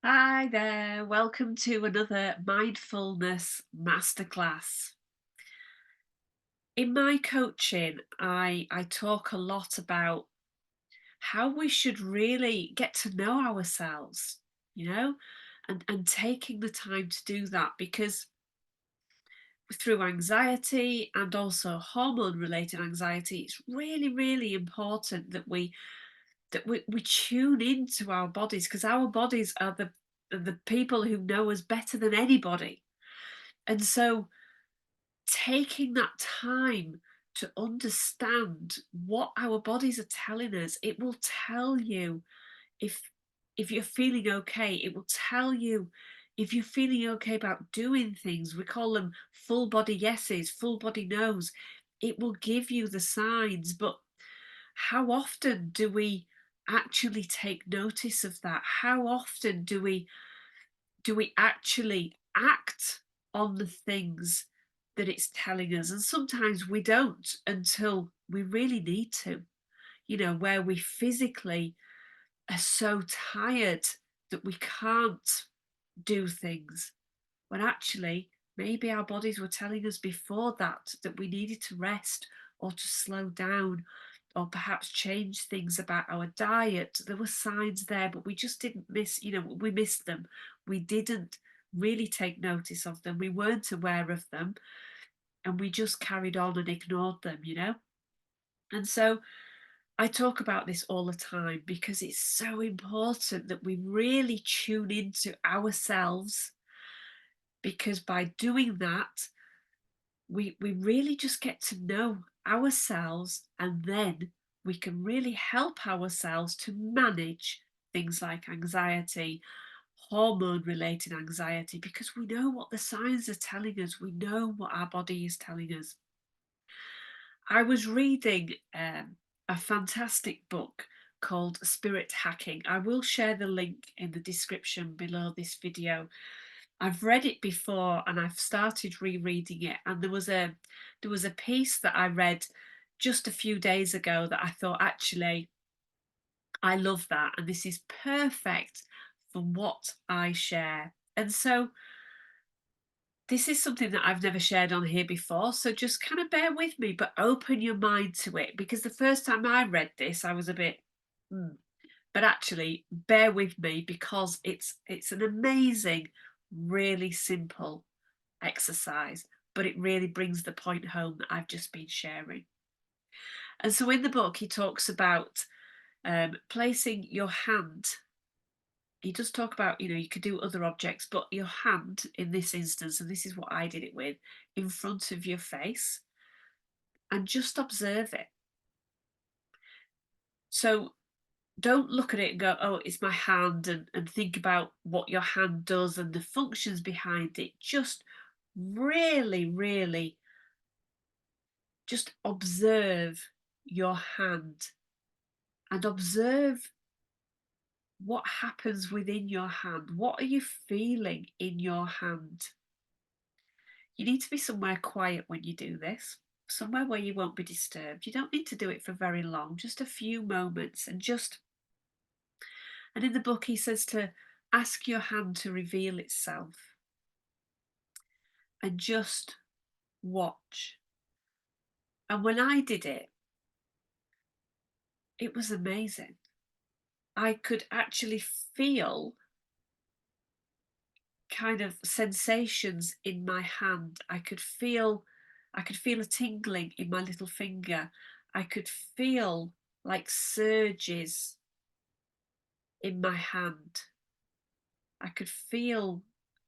Hi there, welcome to another mindfulness masterclass. In my coaching, I talk a lot about how we should really get to know ourselves, you know, and taking the time to do that because through anxiety and also hormone related anxiety, it's really, really important that we tune into our bodies because our bodies are the people who know us better than anybody. And so taking that time to understand what our bodies are telling us, it will tell you if if you're feeling okay. It will tell you if you're feeling okay about doing things. We call them full body yeses, full body nos. It will give you the signs, but how often do we actually take notice of that? How often do we actually act on the things that it's telling us? And sometimes we don't until we really need to, where we physically are so tired that we can't do things. When actually, maybe our bodies were telling us before that we needed to rest or to slow down or perhaps change things about our diet. There were signs there, but we just didn't we missed them. We didn't really take notice of them. We weren't aware of them and we just carried on and ignored them. And so I talk about this all the time because it's so important that we really tune into ourselves, because by doing that, we really just get to know ourselves, and then we can really help ourselves to manage things like anxiety, hormone related anxiety, because we know what the signs are telling us, we know what our body is telling us. I was reading a fantastic book called Spirit Hacking. I will share the link in the description below this video. I've read it before and I've started rereading it, and there was a piece that I read just a few days ago that I thought, actually, I love that, and this is perfect for what I share. And so this is something that I've never shared on here before, so just kind of bear with me, but open your mind to it, because the first time I read this, I was a bit, hmm. But actually, bear with me because it's an amazing, really simple exercise, but it really brings the point home that I've just been sharing. And so in the book, he talks about placing your hand. He does talk about, you could do other objects, but your hand in this instance, and this is what I did it with, in front of your face, and just observe it. So don't look at it and go, oh, it's my hand, and think about what your hand does and the functions behind it. Just really, really just observe your hand and observe what happens within your hand. What are you feeling in your hand? You need to be somewhere quiet when you do this, somewhere where you won't be disturbed. You don't need to do it for very long, just a few moments. And in the book, he says to ask your hand to reveal itself and just watch. And when I did it, it was amazing. I could actually feel kind of sensations in my hand. I could feel a tingling in my little finger. I could feel like surges in my hand. I could feel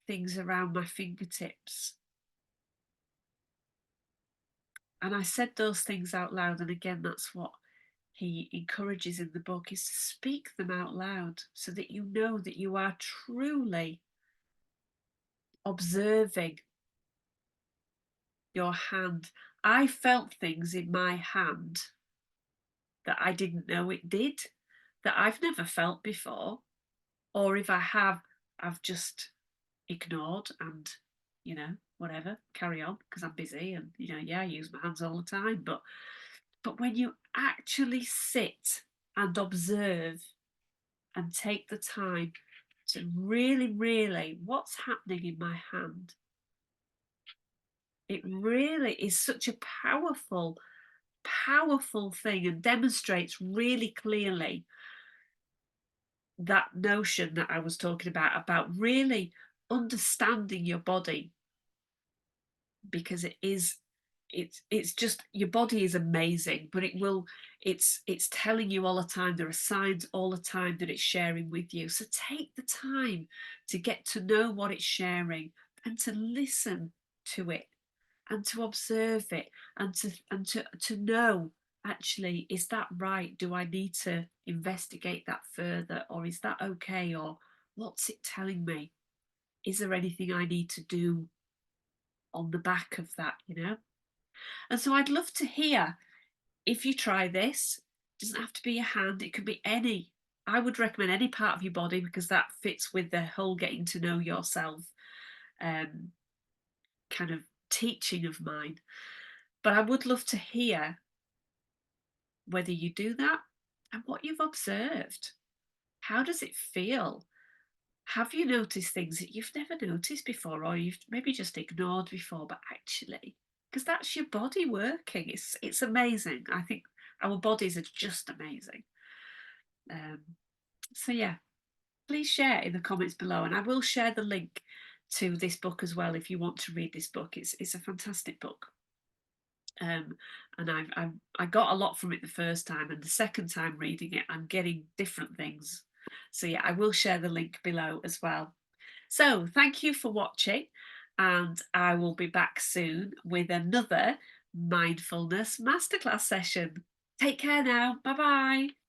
things around my fingertips. And I said those things out loud. And again, that's what he encourages in the book, is to speak them out loud so that you know that you are truly observing your hand. I felt things in my hand that I didn't know it did, that I've never felt before. Or if I have, I've just ignored and, whatever, carry on because I'm busy and, yeah, I use my hands all the time. But when you actually sit and observe and take the time to really, really, what's happening in my hand? It really is such a powerful, powerful thing and demonstrates really clearly that notion that I was talking about really understanding your body, because it's just, your body is amazing, but it's telling you all the time. There are signs all the time that it's sharing with you. So take the time to get to know what it's sharing and to listen to it and to observe it and to know, actually, is that right? Do I need to investigate that further, or is that okay? Or what's it telling me? Is there anything I need to do on the back of that, And so I'd love to hear if you try this. It doesn't have to be your hand, it could be any. I would recommend any part of your body, because that fits with the whole getting to know yourself um, kind of teaching of mine. But I would love to hear whether you do that and what you've observed. How does it feel? Have you noticed things that you've never noticed before, or you've maybe just ignored before, but actually, because that's your body working. It's amazing. I think our bodies are just amazing. Um, so yeah, please share in the comments below, and I will share the link to this book as well if you want to read this book. It's a fantastic book. And I got a lot from it the first time, and the second time reading it, I'm getting different things. So yeah, I will share the link below as well. So thank you for watching, and I will be back soon with another mindfulness masterclass session. Take care now. Bye bye.